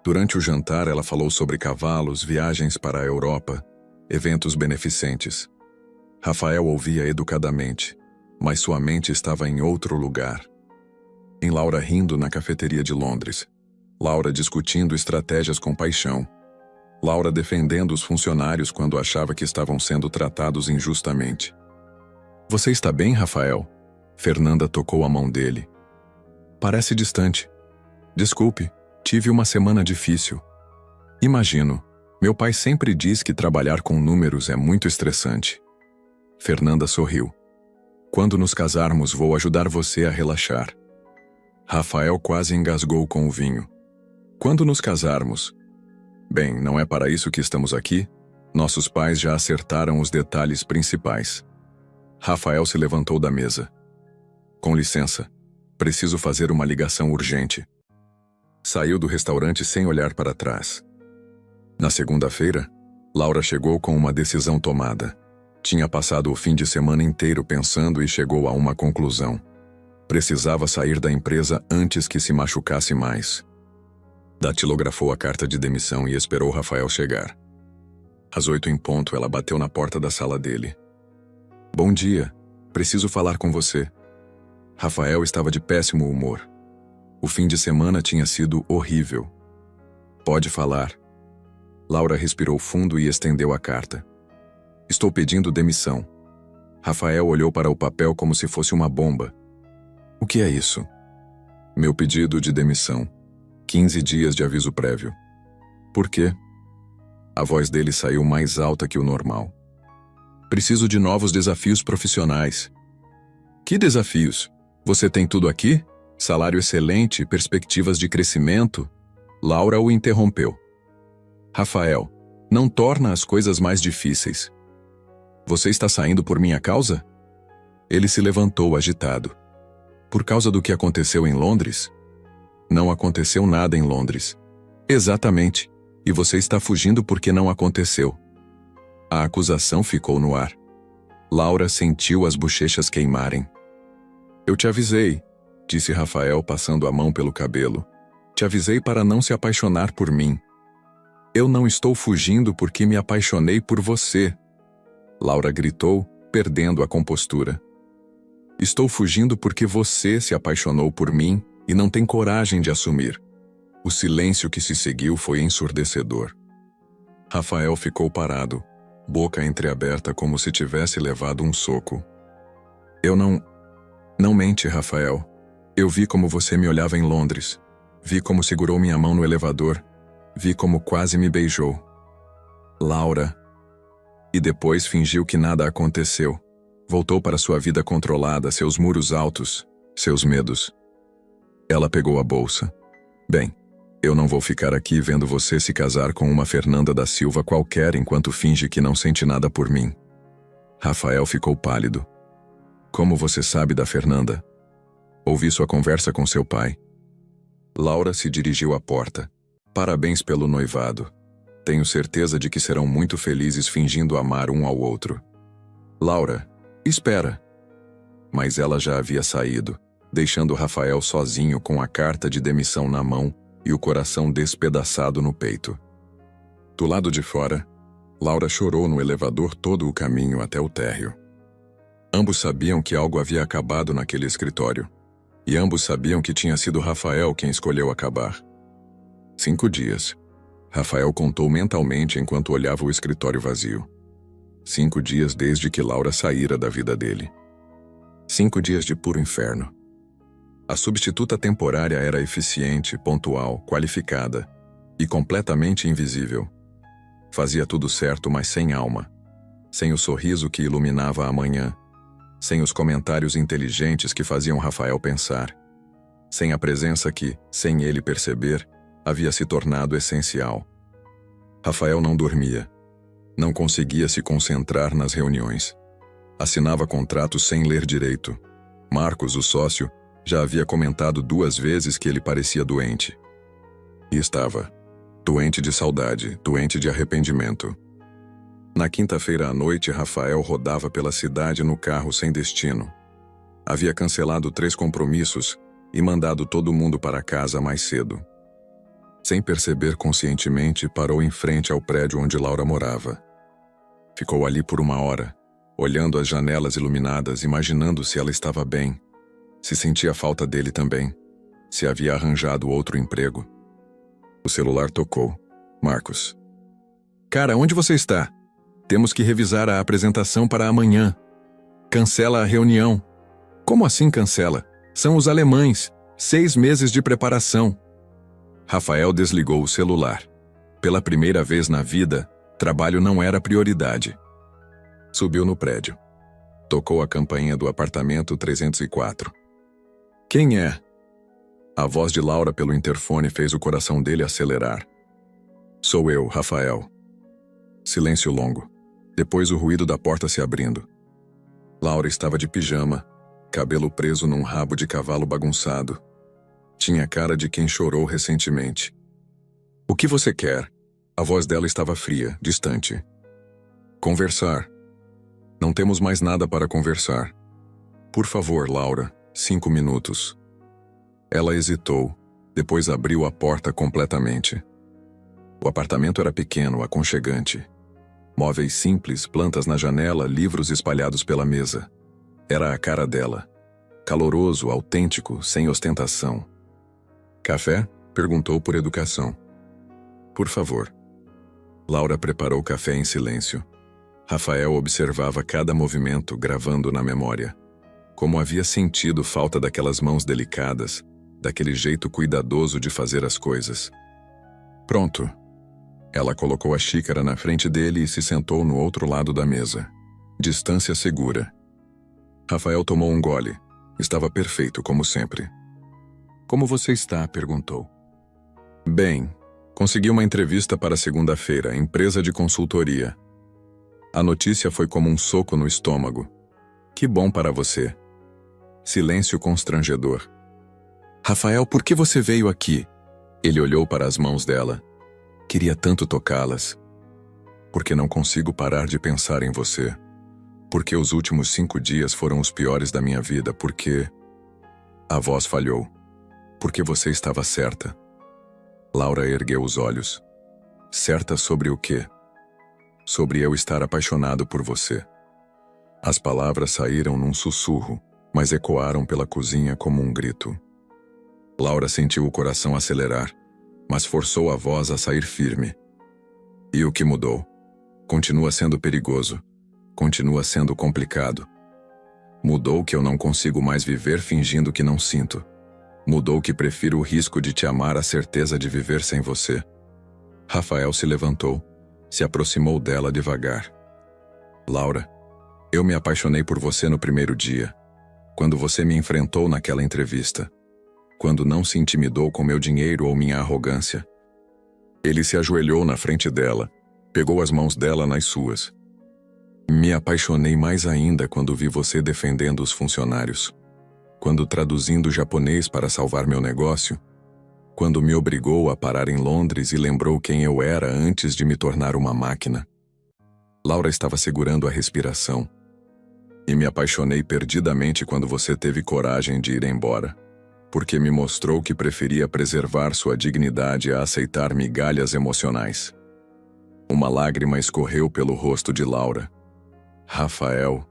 Durante o jantar, ela falou sobre cavalos, viagens para a Europa, eventos beneficentes. Rafael ouvia educadamente, mas sua mente estava em outro lugar. Em Laura rindo na cafeteria de Londres. Laura discutindo estratégias com paixão. Laura defendendo os funcionários quando achava que estavam sendo tratados injustamente. "Você está bem, Rafael?" Fernanda tocou a mão dele. "Parece distante." "Desculpe, Tive uma semana difícil. Imagino. Meu pai sempre diz que trabalhar com números é muito estressante. Fernanda sorriu. Quando nos casarmos, vou ajudar você a relaxar. Rafael quase engasgou com o vinho. Quando nos casarmos? Bem, não é para isso que estamos aqui? Nossos pais já acertaram os detalhes principais. Rafael se levantou da mesa. Com licença, preciso fazer uma ligação urgente. Saiu do restaurante sem olhar para trás. Na segunda-feira, Laura chegou com uma decisão tomada. Tinha passado o fim de semana inteiro pensando e chegou a uma conclusão. Precisava sair da empresa antes que se machucasse mais. Datilografou a carta de demissão e esperou Rafael chegar. Às 8 em ponto, ela bateu na porta da sala dele. Bom dia, preciso falar com você. Rafael estava de péssimo humor. O fim de semana tinha sido horrível. Pode falar. Laura respirou fundo e estendeu a carta. Estou pedindo demissão. Rafael olhou para o papel como se fosse uma bomba. O que é isso? Meu pedido de demissão. 15 dias de aviso prévio. Por quê? A voz dele saiu mais alta que o normal. Preciso de novos desafios profissionais. Que desafios? Você tem tudo aqui? Salário excelente, perspectivas de crescimento? Laura o interrompeu. Rafael, não torna as coisas mais difíceis. Você está saindo por minha causa? Ele se levantou agitado. Por causa do que aconteceu em Londres? Não aconteceu nada em Londres. Exatamente. E você está fugindo porque não aconteceu. A acusação ficou no ar. Laura sentiu as bochechas queimarem. Eu te avisei, disse Rafael passando a mão pelo cabelo. Te avisei para não se apaixonar por mim. Eu não estou fugindo porque me apaixonei por você. Laura gritou, perdendo a compostura. Estou fugindo porque você se apaixonou por mim e não tem coragem de assumir. O silêncio que se seguiu foi ensurdecedor. Rafael ficou parado, boca entreaberta como se tivesse levado um soco. Eu não... Não mente, Rafael. Eu vi como você me olhava em Londres. Vi como segurou minha mão no elevador. Vi como quase me beijou. Laura. E depois fingiu que nada aconteceu. Voltou para sua vida controlada, seus muros altos, seus medos. Ela pegou a bolsa. Bem, eu não vou ficar aqui vendo você se casar com uma Fernanda da Silva qualquer enquanto finge que não sente nada por mim. Rafael ficou pálido. Como você sabe da Fernanda? Ouvi sua conversa com seu pai. Laura se dirigiu à porta. Parabéns pelo noivado. Tenho certeza de que serão muito felizes fingindo amar um ao outro. Laura, espera. Mas ela já havia saído, deixando Rafael sozinho com a carta de demissão na mão e o coração despedaçado no peito. Do lado de fora, Laura chorou no elevador todo o caminho até o térreo. Ambos sabiam que algo havia acabado naquele escritório. E ambos sabiam que tinha sido Rafael quem escolheu acabar. 5 dias. Rafael contou mentalmente enquanto olhava o escritório vazio. 5 dias desde que Laura saíra da vida dele. 5 dias de puro inferno. A substituta temporária era eficiente, pontual, qualificada e completamente invisível. Fazia tudo certo, mas sem alma. Sem o sorriso que iluminava a manhã. Sem os comentários inteligentes que faziam Rafael pensar. Sem a presença que, sem ele perceber, havia se tornado essencial. Rafael não dormia. Não conseguia se concentrar nas reuniões. Assinava contratos sem ler direito. Marcos, o sócio, já havia comentado 2 vezes que ele parecia doente. E estava. Doente de saudade, doente de arrependimento. Na quinta-feira à noite, Rafael rodava pela cidade no carro sem destino. Havia cancelado 3 compromissos e mandado todo mundo para casa mais cedo. Sem perceber conscientemente, parou em frente ao prédio onde Laura morava. Ficou ali por 1 hora, olhando as janelas iluminadas, imaginando se ela estava bem, se sentia falta dele também, se havia arranjado outro emprego. O celular tocou. Marcos. Cara, onde você está? Temos que revisar a apresentação para amanhã. Cancela a reunião. Como assim cancela? São os alemães. 6 meses de preparação. Rafael desligou o celular. Pela primeira vez na vida, trabalho não era prioridade. Subiu no prédio. Tocou a campainha do apartamento 304. Quem é? A voz de Laura pelo interfone fez o coração dele acelerar. Sou eu, Rafael. Silêncio longo. Depois o ruído da porta se abrindo. Laura estava de pijama, cabelo preso num rabo de cavalo bagunçado. Tinha cara de quem chorou recentemente. O que você quer? A voz dela estava fria, distante. Conversar. Não temos mais nada para conversar. Por favor, Laura, 5 minutos. Ela hesitou, depois abriu a porta completamente. O apartamento era pequeno, aconchegante. Móveis simples, plantas na janela, livros espalhados pela mesa. Era a cara dela. Caloroso, autêntico, sem ostentação. Café? Perguntou por educação. Por favor. Laura preparou café em silêncio. Rafael observava cada movimento, gravando na memória. Como havia sentido falta daquelas mãos delicadas, daquele jeito cuidadoso de fazer as coisas. Pronto. Ela colocou a xícara na frente dele e se sentou no outro lado da mesa. Distância segura. Rafael tomou um gole. Estava perfeito, como sempre. Como você está? Perguntou. Bem, consegui uma entrevista para segunda-feira, empresa de consultoria. A notícia foi como um soco no estômago. Que bom para você. Silêncio constrangedor. Rafael, por que você veio aqui? Ele olhou para as mãos dela. Queria tanto tocá-las. Porque não consigo parar de pensar em você. Porque os últimos 5 dias foram os piores da minha vida. Porque... A voz falhou. Porque você estava certa. Laura ergueu os olhos. Certa sobre o quê? Sobre eu estar apaixonado por você. As palavras saíram num sussurro, mas ecoaram pela cozinha como um grito. Laura sentiu o coração acelerar, mas forçou a voz a sair firme. E o que mudou? Continua sendo perigoso. Continua sendo complicado. Mudou que eu não consigo mais viver fingindo que não sinto. Mudou que prefiro o risco de te amar à certeza de viver sem você. Rafael se levantou, se aproximou dela devagar. Laura, eu me apaixonei por você no primeiro dia, quando você me enfrentou naquela entrevista. Quando não se intimidou com meu dinheiro ou minha arrogância. Ele se ajoelhou na frente dela, pegou as mãos dela nas suas. Me apaixonei mais ainda quando vi você defendendo os funcionários. Quando traduzindo japonês para salvar meu negócio. Quando me obrigou a parar em Londres e lembrou quem eu era antes de me tornar uma máquina. Laura estava segurando a respiração. E me apaixonei perdidamente quando você teve coragem de ir embora. Porque me mostrou que preferia preservar sua dignidade a aceitar migalhas emocionais. Uma lágrima escorreu pelo rosto de Laura. Rafael,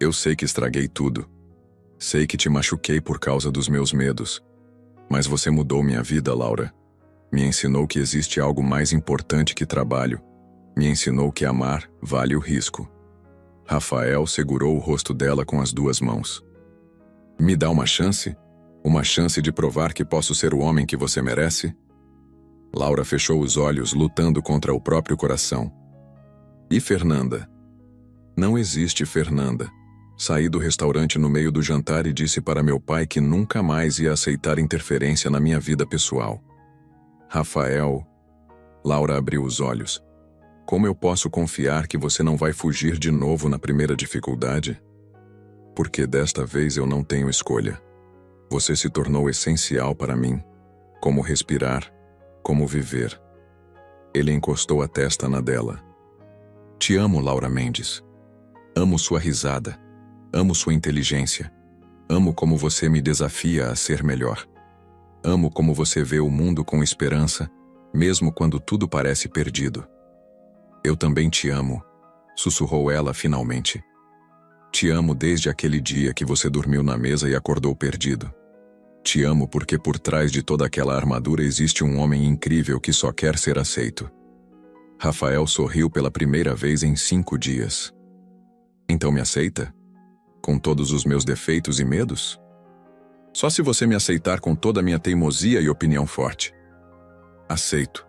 eu sei que estraguei tudo. Sei que te machuquei por causa dos meus medos. Mas você mudou minha vida, Laura. Me ensinou que existe algo mais importante que trabalho. Me ensinou que amar vale o risco. Rafael segurou o rosto dela com as 2 mãos. Me dá uma chance? Uma chance de provar que posso ser o homem que você merece? Laura fechou os olhos, lutando contra o próprio coração. E Fernanda? Não existe Fernanda. Saí do restaurante no meio do jantar e disse para meu pai que nunca mais ia aceitar interferência na minha vida pessoal. Rafael... Laura abriu os olhos. Como eu posso confiar que você não vai fugir de novo na primeira dificuldade? Porque desta vez eu não tenho escolha. Você se tornou essencial para mim. Como respirar, como viver. Ele encostou a testa na dela. Te amo, Laura Mendes. Amo sua risada. Amo sua inteligência. Amo como você me desafia a ser melhor. Amo como você vê o mundo com esperança, mesmo quando tudo parece perdido. Eu também te amo, sussurrou ela finalmente. Te amo desde aquele dia que você dormiu na mesa e acordou perdido. Te amo porque por trás de toda aquela armadura existe um homem incrível que só quer ser aceito. Rafael sorriu pela primeira vez em 5 dias. Então me aceita? Com todos os meus defeitos e medos? Só se você me aceitar com toda a minha teimosia e opinião forte. Aceito.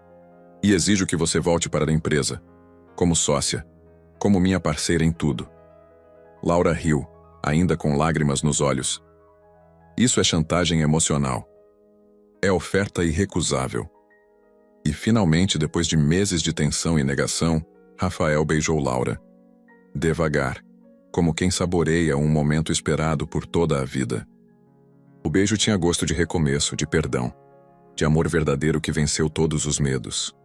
E exijo que você volte para a empresa, como sócia, como minha parceira em tudo. Laura riu, ainda com lágrimas nos olhos. Isso é chantagem emocional. É oferta irrecusável. E finalmente, depois de meses de tensão e negação, Rafael beijou Laura. Devagar, como quem saboreia um momento esperado por toda a vida. O beijo tinha gosto de recomeço, de perdão, de amor verdadeiro que venceu todos os medos.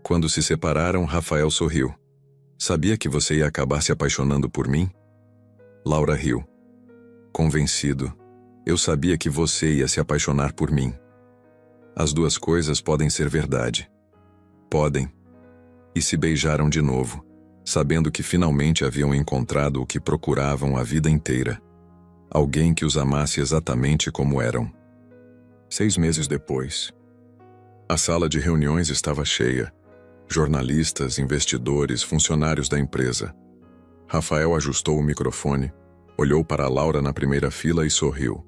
Quando se separaram, Rafael sorriu. Sabia que você ia acabar se apaixonando por mim? Laura riu. Convencido, eu sabia que você ia se apaixonar por mim. As duas coisas podem ser verdade. Podem. E se beijaram de novo, sabendo que finalmente haviam encontrado o que procuravam a vida inteira. Alguém que os amasse exatamente como eram. 6 meses depois, a sala de reuniões estava cheia. Jornalistas, investidores, funcionários da empresa. Rafael ajustou o microfone, olhou para Laura na primeira fila e sorriu.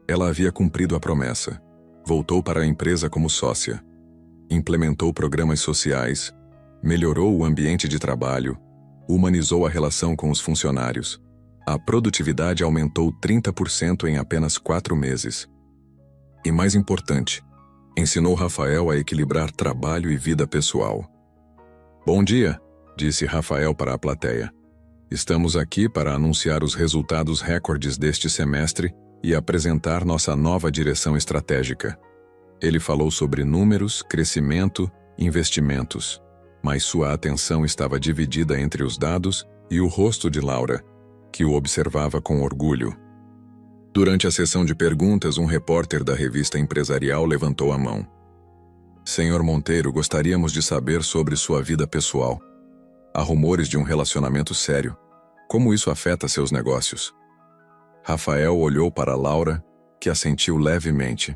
Ela havia cumprido a promessa. Voltou para a empresa como sócia. Implementou programas sociais, melhorou o ambiente de trabalho, humanizou a relação com os funcionários. A produtividade aumentou 30% em apenas 4 meses. E mais importante, ensinou Rafael a equilibrar trabalho e vida pessoal. Bom dia, disse Rafael para a plateia. Estamos aqui para anunciar os resultados recordes deste semestre e apresentar nossa nova direção estratégica. Ele falou sobre números, crescimento, investimentos, mas sua atenção estava dividida entre os dados e o rosto de Laura, que o observava com orgulho. Durante a sessão de perguntas, um repórter da revista empresarial levantou a mão. Senhor Monteiro, gostaríamos de saber sobre sua vida pessoal. Há rumores de um relacionamento sério. Como isso afeta seus negócios? Rafael olhou para Laura, que assentiu levemente.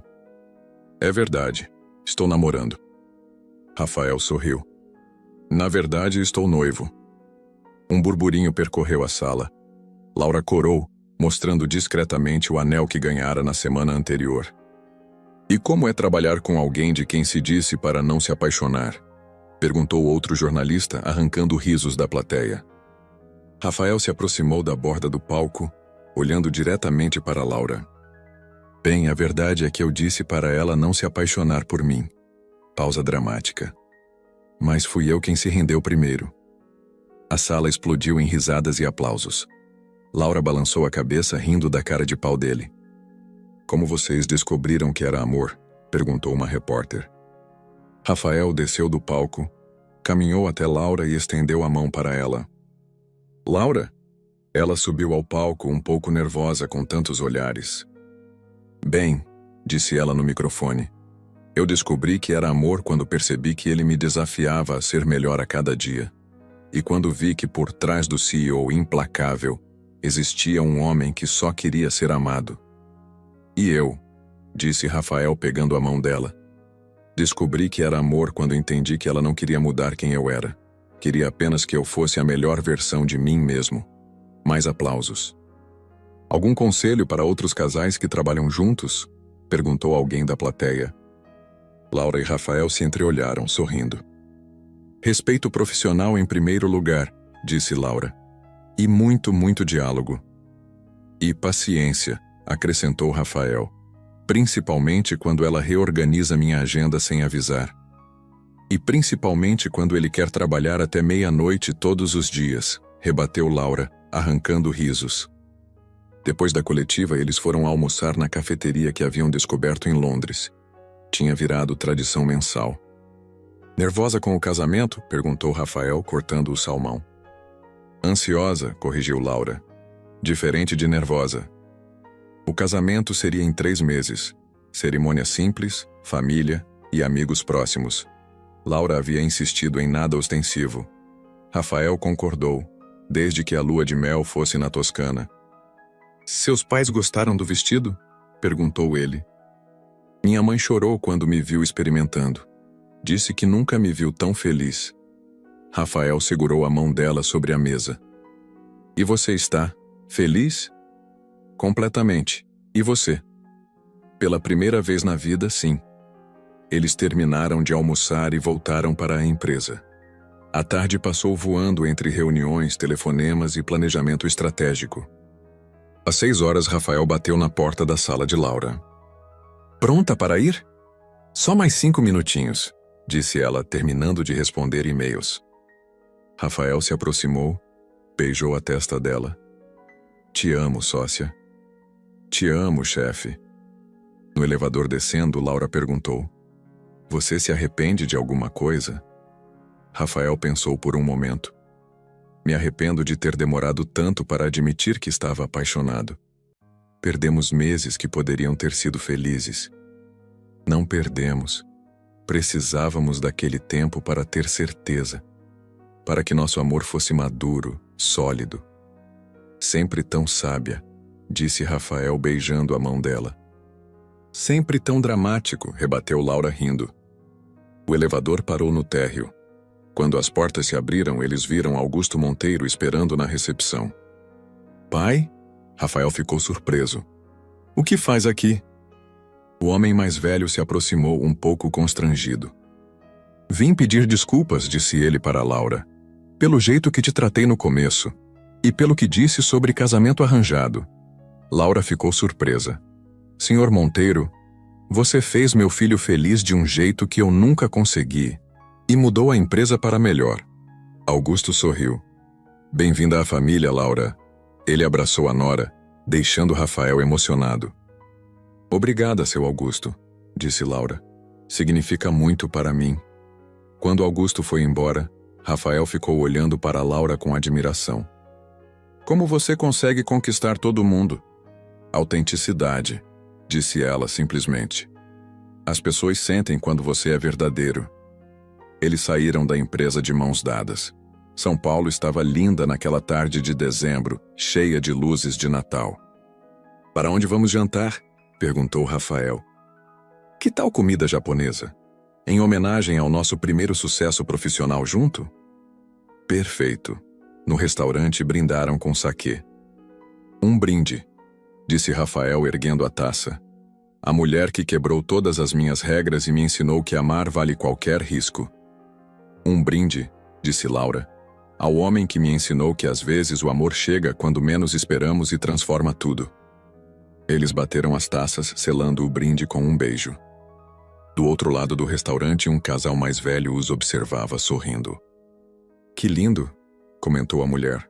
É verdade, estou namorando. Rafael sorriu. Na verdade, estou noivo. Um burburinho percorreu a sala. Laura corou, mostrando discretamente o anel que ganhara na semana anterior. E como é trabalhar com alguém de quem se disse para não se apaixonar? Perguntou outro jornalista, arrancando risos da plateia. Rafael se aproximou da borda do palco, olhando diretamente para Laura. Bem, a verdade é que eu disse para ela não se apaixonar por mim. Pausa dramática. Mas fui eu quem se rendeu primeiro. A sala explodiu em risadas e aplausos. Laura balançou a cabeça, rindo da cara de pau dele. Como vocês descobriram que era amor? Perguntou uma repórter. Rafael desceu do palco, caminhou até Laura e estendeu a mão para ela. Laura? Ela subiu ao palco um pouco nervosa com tantos olhares. Bem, disse ela no microfone, eu descobri que era amor quando percebi que ele me desafiava a ser melhor a cada dia. E quando vi que por trás do CEO implacável existia um homem que só queria ser amado. E eu, disse Rafael pegando a mão dela, descobri que era amor quando entendi que ela não queria mudar quem eu era. Queria apenas que eu fosse a melhor versão de mim mesmo. Mais aplausos. Algum conselho para outros casais que trabalham juntos? Perguntou alguém da plateia. Laura e Rafael se entreolharam, sorrindo. Respeito profissional em primeiro lugar, disse Laura. E muito, muito diálogo. E paciência, acrescentou Rafael. Principalmente quando ela reorganiza minha agenda sem avisar. E principalmente quando ele quer trabalhar até meia-noite todos os dias, rebateu Laura, arrancando risos. Depois da coletiva, eles foram almoçar na cafeteria que haviam descoberto em Londres. Tinha virado tradição mensal. Nervosa com o casamento? Perguntou Rafael, cortando o salmão. Ansiosa, corrigiu Laura. Diferente de nervosa. O casamento seria em 3 meses. Cerimônia simples, família e amigos próximos. Laura havia insistido em nada ostensivo. Rafael concordou, desde que a lua de mel fosse na Toscana. Seus pais gostaram do vestido? Perguntou ele. Minha mãe chorou quando me viu experimentando. Disse que nunca me viu tão feliz. Rafael segurou a mão dela sobre a mesa. E você está feliz? Completamente. E você? Pela primeira vez na vida, sim. Eles terminaram de almoçar e voltaram para a empresa. A tarde passou voando entre reuniões, telefonemas e planejamento estratégico. Às 6 horas, Rafael bateu na porta da sala de Laura. Pronta para ir? Só mais 5 minutinhos, disse ela, terminando de responder e-mails. Rafael se aproximou, beijou a testa dela. Te amo, sócia. Te amo, chefe. No elevador descendo, Laura perguntou: Você se arrepende de alguma coisa? Rafael pensou por um momento. Me arrependo de ter demorado tanto para admitir que estava apaixonado. Perdemos meses que poderiam ter sido felizes. Não perdemos. Precisávamos daquele tempo para ter certeza, para que nosso amor fosse maduro, sólido. Sempre tão sábia, disse Rafael beijando a mão dela. Sempre tão dramático, rebateu Laura rindo. O elevador parou no térreo. Quando as portas se abriram, eles viram Augusto Monteiro esperando na recepção. Pai? Rafael ficou surpreso. O que faz aqui? O homem mais velho se aproximou um pouco constrangido. Vim pedir desculpas, disse ele para Laura, pelo jeito que te tratei no começo, e pelo que disse sobre casamento arranjado. Laura ficou surpresa. Senhor Monteiro, você fez meu filho feliz de um jeito que eu nunca consegui, e mudou a empresa para melhor. Augusto sorriu. Bem-vinda à família, Laura. Ele abraçou a nora, deixando Rafael emocionado. Obrigada, seu Augusto, disse Laura. Significa muito para mim. Quando Augusto foi embora, Rafael ficou olhando para Laura com admiração. Como você consegue conquistar todo mundo? Autenticidade, disse ela simplesmente. As pessoas sentem quando você é verdadeiro. Eles saíram da empresa de mãos dadas. São Paulo estava linda naquela tarde de dezembro, cheia de luzes de Natal. Para onde vamos jantar? Perguntou Rafael. Que tal comida japonesa? Em homenagem ao nosso primeiro sucesso profissional junto? Perfeito. No restaurante brindaram com saquê. Um brinde, disse Rafael erguendo a taça. A mulher que quebrou todas as minhas regras e me ensinou que amar vale qualquer risco. Um brinde, disse Laura, ao homem que me ensinou que às vezes o amor chega quando menos esperamos e transforma tudo. Eles bateram as taças, selando o brinde com um beijo. Do outro lado do restaurante, um casal mais velho os observava sorrindo. Que lindo, comentou a mulher.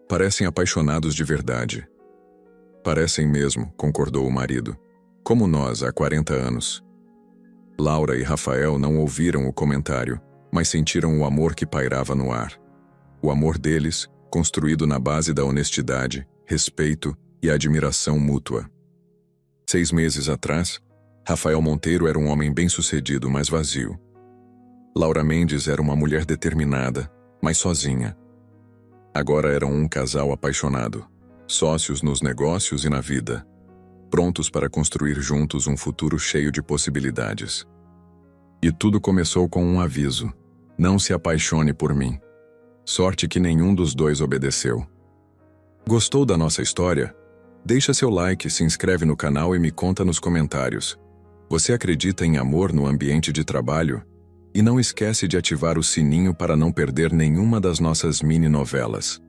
Parecem apaixonados de verdade. Parecem mesmo, concordou o marido. Como nós, há 40 anos. Laura e Rafael não ouviram o comentário, mas sentiram o amor que pairava no ar. O amor deles, construído na base da honestidade, respeito e admiração mútua. 6 meses atrás, Rafael Monteiro era um homem bem-sucedido, mas vazio. Laura Mendes era uma mulher determinada, mas sozinha. Agora eram um casal apaixonado, sócios nos negócios e na vida, prontos para construir juntos um futuro cheio de possibilidades. E tudo começou com um aviso: não se apaixone por mim. Sorte que nenhum dos dois obedeceu. Gostou da nossa história? Deixa seu like, se inscreve no canal e me conta nos comentários. Você acredita em amor no ambiente de trabalho? E não esquece de ativar o sininho para não perder nenhuma das nossas mini-novelas.